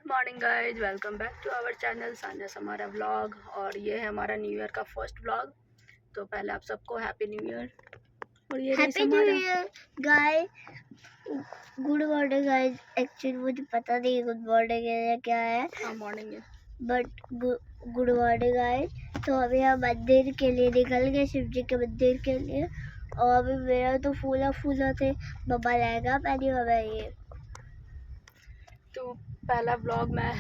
Good morning guys, welcome back to our channel Sanya Samara vlog. और ये है हमारा न्यू ईयर का फर्स्ट व्लॉग। तो पहले आप सबको हैप्पी न्यू ईयर। और ये happy new year guys, good morning guys. Actually मुझे पता नहीं गुड मॉर्निंग है क्या है। हाँ मॉर्निंग है, बट गुड मॉर्निंग गाइस। तो अभी हम मंदिर के लिए निकल गए, शिव जी के मंदिर के लिए। और अभी मेरा तो फूला थे, मम्मा लाएगा पहली बाबा ये। तो पहला व्लॉग मैं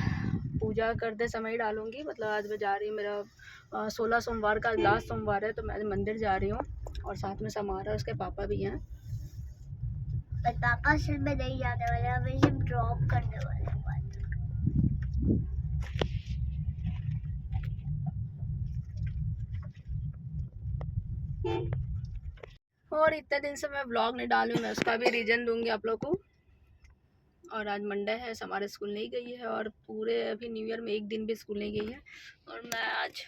पूजा करते समय ही डालूंगी। मतलब आज मैं जा रही हूँ, मेरा 16 सोमवार का लास्ट सोमवार है, तो मैं मंदिर जा रही हूँ। और साथ में समारा उसके पापा भी हैं। पर पापा सिर्फ में नहीं जाने वाले, हमें सिर्फ ड्रॉप करने वाले हैं। और इतने दिन से मैं व्लॉग नहीं डाली हूँ, मैं उसका भी रीज़न दूंगी आप लोग को। और आज मंडे है, हमारे स्कूल नहीं गई है, और पूरे अभी न्यू ईयर में एक दिन भी स्कूल नहीं गई है। और मैं आज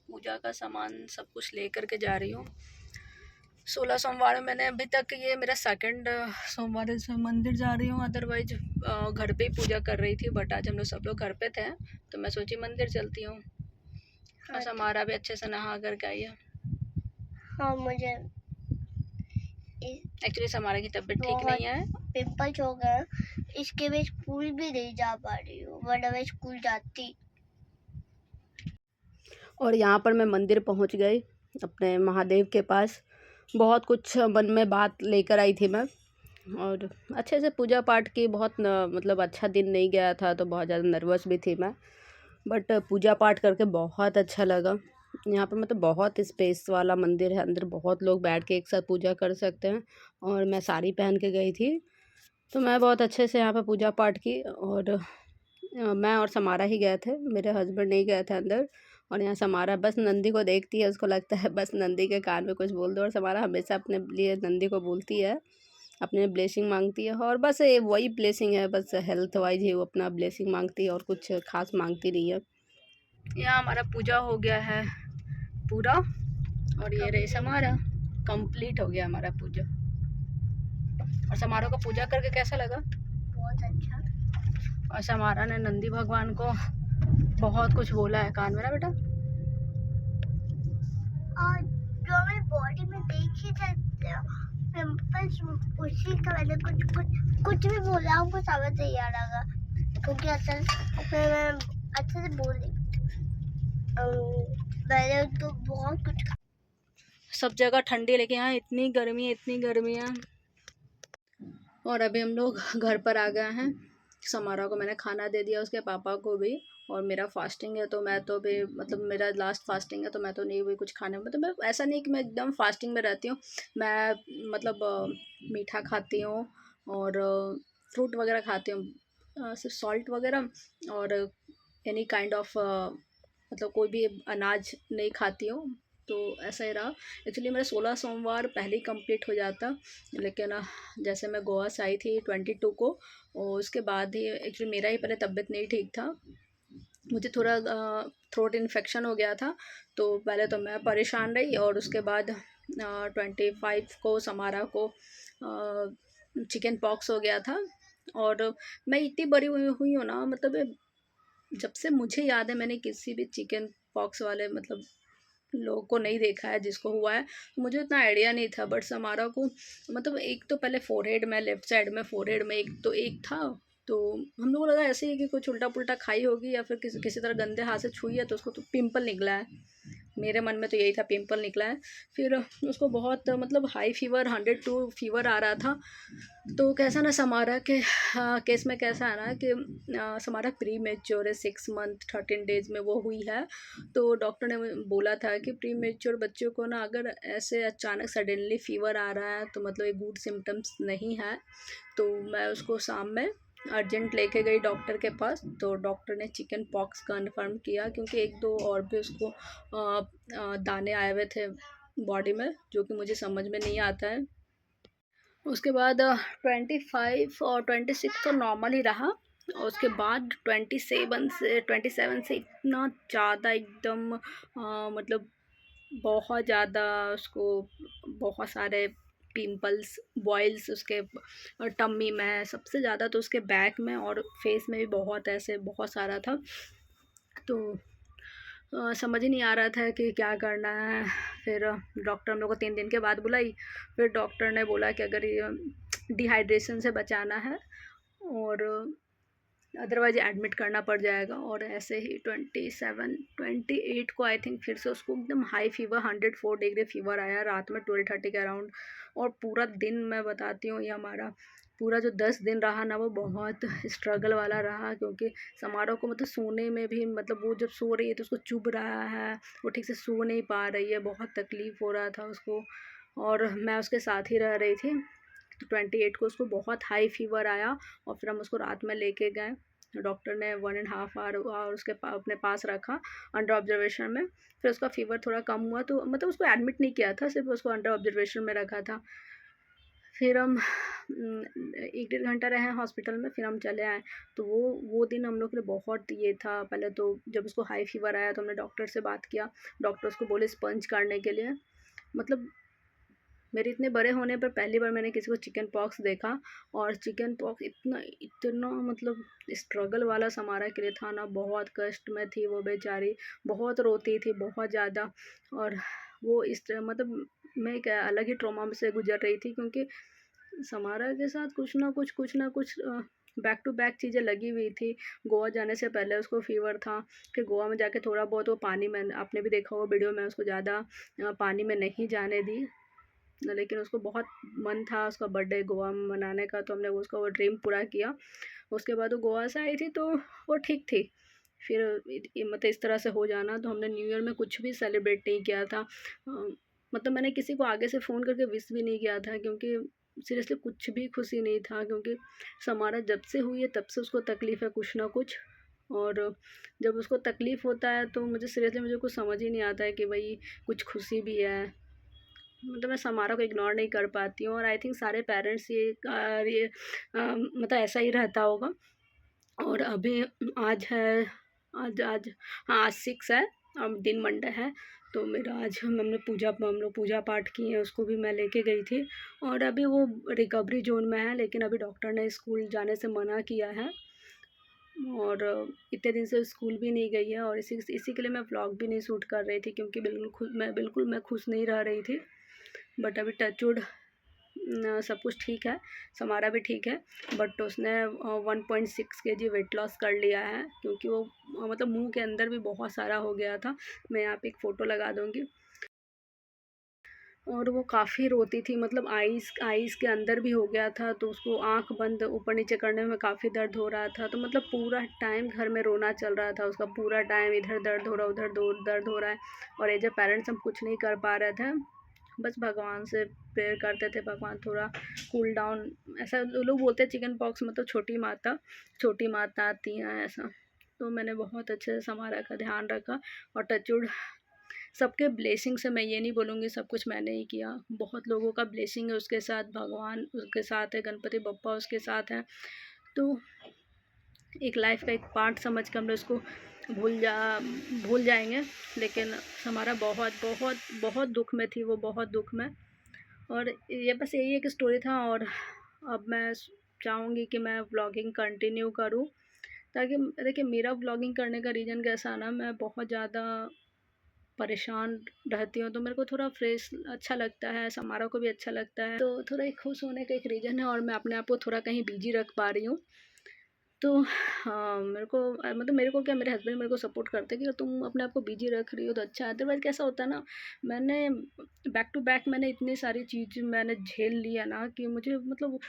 पूजा का सामान सब कुछ ले कर के जा रही हूँ। 16 सोमवार में मैंने अभी तक, ये मेरा सेकंड सोमवार से मंदिर जा रही हूँ। अदरवाइज घर पे ही पूजा कर रही थी, बट आज हम लोग सब लोग घर पे थे, तो मैं सोची मंदिर चलती हूँ। और हमारा भी अच्छे से नहा करके आई है। हाँ, मुझे एक्चुअली हमारा की तबीयत ठीक नहीं है, पिंपल्स हो गए, इसके मैं स्कूल भी नहीं जा पा रही हूँ, वरना मैं स्कूल जाती। और यहाँ पर मैं मंदिर पहुँच गई अपने महादेव के पास। बहुत कुछ मन में बात लेकर आई थी मैं, और अच्छे से पूजा पाठ की। बहुत मतलब अच्छा दिन नहीं गया था, तो बहुत ज़्यादा नर्वस भी थी मैं, बट पूजा पाठ करके बहुत अच्छा लगा। यहाँ पर मतलब बहुत स्पेस वाला मंदिर है, अंदर बहुत लोग बैठ के एक साथ पूजा कर सकते हैं। और मैं साड़ी पहन के गई थी, तो मैं बहुत अच्छे से यहाँ पर पूजा पाठ की। और मैं और समारा ही गए थे, मेरे हस्बैंड नहीं गए थे अंदर। और यहाँ समारा बस नंदी को देखती है, उसको लगता है बस नंदी के कान में कुछ बोल दो। और समारा हमेशा अपने लिए नंदी को बोलती है, अपने ब्लेसिंग मांगती है। और बस ये वही ब्लेसिंग है, बस हेल्थ वाइज ही वो अपना ब्लेसिंग मांगती है, और कुछ खास मांगती नहीं है। यहाँ हमारा पूजा हो गया है पूरा, और ये रही समारा, कंप्लीट हो गया हमारा पूजा। और समारोह को पूजा करके कैसा लगा? बहुत अच्छा। और समारा ने नंदी भगवान को बहुत कुछ बोला है कान में ना बेटा। और जो मेरी बॉडी में देख ही सकते हो पिंपल्स, उसी का मैंने कुछ भी बोला, हमको समझ नहीं आ रहा, क्योंकि मैं अच्छे से बोल रही। मैंने तो बहुत कुछ सब जगह ठंडी, लेकिन यहाँ इतनी गर्मी है। और अभी हम लोग घर पर आ गए हैं। समारा को मैंने खाना दे दिया, उसके पापा को भी। और मेरा फास्टिंग है, तो मैं तो भी मतलब मेरा लास्ट फास्टिंग है, तो मैं तो नहीं हुई कुछ खाने में। तो मैं ऐसा नहीं कि मैं एकदम फास्टिंग में रहती हूँ। मैं मतलब मीठा खाती हूँ, और फ्रूट वगैरह खाती हूँ, सिर्फ सॉल्ट वगैरह। और एनी काइंड ऑफ मतलब कोई भी अनाज नहीं खाती हूँ। तो ऐसा ही रहा। एक्चुअली मेरा 16 सोमवार पहले ही कंप्लीट हो जाता, लेकिन जैसे मैं गोवा से आई थी 22 को, और उसके बाद ही एक्चुअली मेरा ही पहले तबीयत नहीं ठीक था, मुझे थोड़ा थ्रोट इन्फेक्शन हो गया था। तो पहले तो मैं परेशान रही, और उसके बाद 25 को समारा को चिकन पॉक्स हो गया था। और मैं इतनी बड़ी हुई हूँ ना, मतलब जब से मुझे याद है मैंने किसी भी चिकन पॉक्स वाले मतलब लोगों को नहीं देखा है जिसको हुआ है। मुझे उतना आइडिया नहीं था, बट समारा को मतलब एक तो पहले फोरहेड में, लेफ्ट साइड में फोरहेड में एक था। तो हम लोग को लगा ऐसे ही कि कुछ उल्टा पुल्टा खाई होगी, या फिर किसी तरह गंदे हाथ से छुई है, तो उसको तो पिंपल निकला है। मेरे मन में तो यही था, पिंपल निकला है। फिर उसको बहुत मतलब हाई फीवर, 102 फीवर आ रहा था। तो कैसा ना समारा के केस में कैसा है ना कि समारा प्री मेच्योर है, 6 मंथ 13 डेज में वो हुई है। तो डॉक्टर ने बोला था कि प्री मेच्योर बच्चों को ना अगर ऐसे अचानक सडनली फीवर आ रहा है, तो मतलब ये गुड सिम्टम्स नहीं है। तो मैं उसको शाम में अर्जेंट लेके गई डॉक्टर के पास, तो डॉक्टर ने चिकन पॉक्स कन्फर्म किया, क्योंकि एक दो और भी उसको दाने आए हुए थे बॉडी में, जो कि मुझे समझ में नहीं आता है। उसके बाद 25 और 26 तो नॉर्मल ही रहा, और उसके बाद 27 से इतना ज़्यादा एकदम मतलब बहुत ज़्यादा उसको बहुत सारे पिंपल्स, बॉयल्स उसके टम्मी में, सबसे ज़्यादा तो उसके बैक में और फेस में भी बहुत ऐसे बहुत सारा था। तो समझ ही नहीं आ रहा था कि क्या करना है। फिर डॉक्टर हम लोग को 3 दिन के बाद बुलाई। फिर डॉक्टर ने बोला कि अगर ये डिहाइड्रेशन से बचाना है और अदरवाइज़ एडमिट करना पड़ जाएगा। और ऐसे ही 28 को आई थिंक फिर से उसको एकदम हाई फीवर 104 डिग्री फीवर आया रात में 12:30 के अराउंड। और पूरा दिन मैं बताती हूँ, ये हमारा पूरा जो 10 दिन रहा ना, वो बहुत स्ट्रगल वाला रहा, क्योंकि समारोह को मतलब सोने में भी, मतलब वो जब सो रही है तो उसको चुभ रहा है, वो ठीक से सो नहीं पा रही है, बहुत तकलीफ़ हो रहा था उसको। और मैं उसके साथ ही रह रही थी। तो 28 को उसको बहुत हाई फीवर आया और फिर हम उसको रात में लेके गए। डॉक्टर ने 1.5 आवर उसके अपने पास रखा अंडर ऑब्जर्वेशन में। फिर उसका फ़ीवर थोड़ा कम हुआ तो मतलब उसको एडमिट नहीं किया था, सिर्फ उसको अंडर ऑब्जर्वेशन में रखा था। फिर हम 1 डेढ़ घंटा रहे हॉस्पिटल में, फिर हम चले आए। तो वो दिन हम लोग के लिए बहुत ये था। पहले तो जब उसको हाई फीवर आया तो हमने डॉक्टर से बात किया, डॉक्टर उसको बोले स्पंज करने के लिए। मतलब मेरे इतने बड़े होने पर पहली बार मैंने किसी को चिकन पॉक्स देखा। और चिकन पॉक्स इतना इतना मतलब स्ट्रगल वाला समारा के लिए था ना, बहुत कष्ट में थी वो बेचारी, बहुत रोती थी बहुत ज़्यादा। और वो इस तरह मतलब मैं एक अलग ही ट्रॉमा से गुजर रही थी, क्योंकि समारा के साथ कुछ ना कुछ बैक टू बैक चीज़ें लगी हुई थी। गोवा जाने से पहले उसको फ़ीवर था, फिर गोवा में जाके थोड़ा बहुत वो पानी में, आपने भी देखा होगा वीडियो में, उसको ज़्यादा पानी में नहीं जाने दी। लेकिन उसको बहुत मन था उसका बर्थडे गोवा में मनाने का, तो हमने उसका वो ड्रीम पूरा किया। उसके बाद वो गोवा से आई थी तो वो ठीक थी। फिर मतलब इस तरह से हो जाना, तो हमने न्यू ईयर में कुछ भी सेलिब्रेट नहीं किया था। मतलब मैंने किसी को आगे से फ़ोन करके विश भी नहीं किया था, क्योंकि सीरियसली कुछ भी खुशी नहीं था, क्योंकि समारा जब से हुई है तब से उसको तकलीफ़ है कुछ ना कुछ। और जब उसको तकलीफ़ होता है तो मुझे कुछ समझ ही नहीं आता है कि भाई कुछ खुशी भी है। मतलब मैं समारोह को इग्नोर नहीं कर पाती हूँ, और आई थिंक सारे पेरेंट्स ये मतलब ऐसा ही रहता होगा। और अभी आज है, आज आज हाँ, आज 6 है, अब दिन मंडे है। तो मेरा आज हम लोग पूजा पाठ किए, उसको भी मैं लेके गई थी। और अभी वो रिकवरी जोन में है, लेकिन अभी डॉक्टर ने स्कूल जाने से मना किया है। और इतने दिन से स्कूल भी नहीं गई है, और इसी के लिए मैं व्लॉग भी नहीं शूट कर रही थी, क्योंकि बिल्कुल मैं खुश नहीं रह रही थी। बट अभी टचवुड सब कुछ ठीक है, समारा भी ठीक है। बट उसने 1.6 kg वेट लॉस कर लिया है, क्योंकि वो मतलब मुंह के अंदर भी बहुत सारा हो गया था। मैं यहाँ पे एक फ़ोटो लगा दूँगी। और वो काफ़ी रोती थी, मतलब आइज़ के अंदर भी हो गया था, तो उसको आँख बंद ऊपर नीचे करने में काफ़ी दर्द हो रहा था। तो मतलब पूरा टाइम घर में रोना चल रहा था उसका, पूरा टाइम इधर दर्द हो रहा है, उधर दर्द हो रहा है। और एज ए पेरेंट्स हम कुछ नहीं कर पा रहे थे, बस भगवान से प्रेयर करते थे, भगवान थोड़ा कूल डाउन। ऐसा लोग बोलते हैं चिकन पॉक्स मतलब छोटी माता आती हैं ऐसा। तो मैंने बहुत अच्छे से समारा का ध्यान रखा। और टचवुड सबके ब्लेसिंग से, मैं ये नहीं बोलूँगी सब कुछ मैंने ही किया, बहुत लोगों का ब्लेसिंग है उसके साथ, भगवान उसके साथ है, गणपति बप्पा उसके साथ हैं। तो एक लाइफ का एक पार्ट समझ के हम लोग उसको भूल जाएंगे। लेकिन हमारा बहुत बहुत बहुत दुख में थी वो, बहुत दुख में। और ये बस यही एक स्टोरी था। और अब मैं चाहूँगी कि मैं व्लॉगिंग कंटिन्यू करूँ, ताकि देखिए मेरा व्लॉगिंग करने का रीज़न कैसा है ना, मैं बहुत ज़्यादा परेशान रहती हूँ, तो मेरे को थोड़ा फ्रेश अच्छा लगता है, समारोह को भी अच्छा लगता है, तो थोड़ा एक खुश होने का एक रीज़न है। और मैं अपने आप को थोड़ा कहीं बिजी रख पा रही हूँ। तो हाँ, मेरे को मतलब मेरे को क्या, मेरे हस्बैंड मेरे को सपोर्ट करते हैं कि तुम अपने आप को बिजी रख रही हो तो अच्छा है। अदरवाइज़ कैसा होता है ना, मैंने बैक टू बैक मैंने इतनी सारी चीज़ मैंने झेल लिया ना, कि मुझे मतलब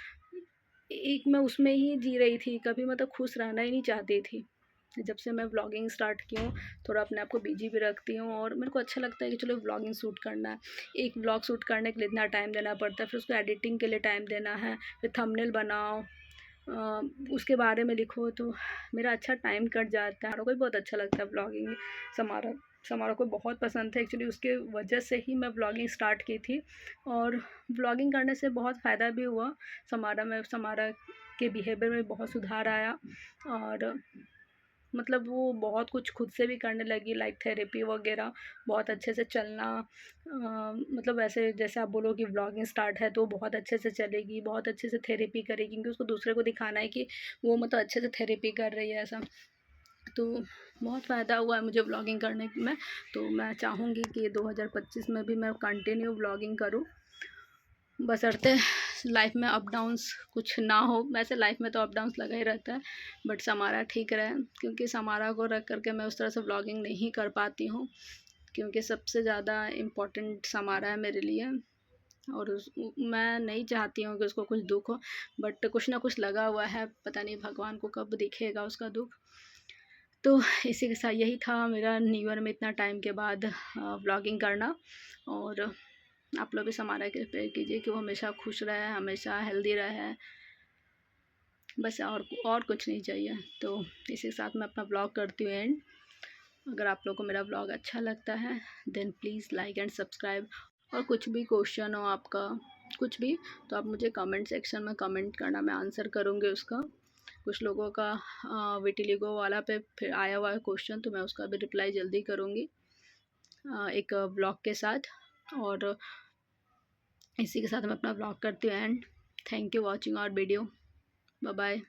एक मैं उसमें ही जी रही थी, कभी मतलब खुश रहना ही नहीं चाहती थी। जब से मैं व्लॉगिंग स्टार्ट की हूँ, थोड़ा अपने आप को बिजी भी रखती हूँ, और मेरे को अच्छा लगता है कि चलो व्लॉगिंग शूट करना है। एक व्लॉग शूट करने के लिए इतना टाइम देना पड़ता है, फिर उसको एडिटिंग के लिए टाइम देना है, फिर थंबनेल बनाओ, उसके बारे में लिखो, तो मेरा अच्छा टाइम कट जाता है। और को भी बहुत अच्छा लगता है व्लॉगिंग। समारोह समारोह को बहुत पसंद था एक्चुअली, उसके वजह से ही मैं व्लॉगिंग स्टार्ट की थी। और व्लॉगिंग करने से बहुत फ़ायदा भी हुआ, समारा के बिहेवियर में बहुत सुधार आया। और मतलब वो बहुत कुछ खुद से भी करने लगी, लाइक थेरेपी वगैरह, बहुत अच्छे से चलना। मतलब ऐसे जैसे आप बोलो कि व्लॉगिंग स्टार्ट है तो बहुत अच्छे से चलेगी, बहुत अच्छे से थेरेपी करेगी, क्योंकि उसको दूसरे को दिखाना है कि वो मतलब अच्छे से थेरेपी कर रही है ऐसा। तो बहुत फ़ायदा हुआ है मुझे व्लॉगिंग करने में। तो मैं चाहूँगी कि 2025 में भी मैं कंटिन्यू व्लॉगिंग करूँ, बशर्ते लाइफ में अप डाउन्स कुछ ना हो। वैसे लाइफ में तो अप डाउन्स लगा ही रहता है, बट समारा ठीक रहे, क्योंकि समारा को रख करके मैं उस तरह से व्लॉगिंग नहीं कर पाती हूँ, क्योंकि सबसे ज़्यादा इम्पोर्टेंट समारा है मेरे लिए। और मैं नहीं चाहती हूँ कि उसको कुछ दुख हो, बट कुछ ना कुछ लगा हुआ है, पता नहीं भगवान को कब दिखेगा उसका दुख। तो इसी के साथ यही था मेरा न्यू ईयर में इतना टाइम के बाद व्लॉगिंग करना। और आप लोग भी समारा के प्रेयर कीजिए कि वो हमेशा खुश रहे, हमेशा हेल्दी रहे, बस और कुछ नहीं चाहिए। तो इसी के साथ मैं अपना व्लॉग करती हूँ एंड। अगर आप लोग को मेरा व्लॉग अच्छा लगता है then please like and subscribe. और कुछ भी क्वेश्चन हो आपका, कुछ भी, तो आप मुझे कमेंट सेक्शन में कमेंट करना, मैं आंसर करूँगी उसका। कुछ लोगों का विटिलिगो वाला पे फिर आया हुआ है क्वेश्चन, तो मैं उसका भी रिप्लाई जल्दी करूँगी एक ब्लॉग के साथ। और इसी के साथ मैं अपना ब्लॉग करती हूँ and. Thank you watching our video. Bye bye.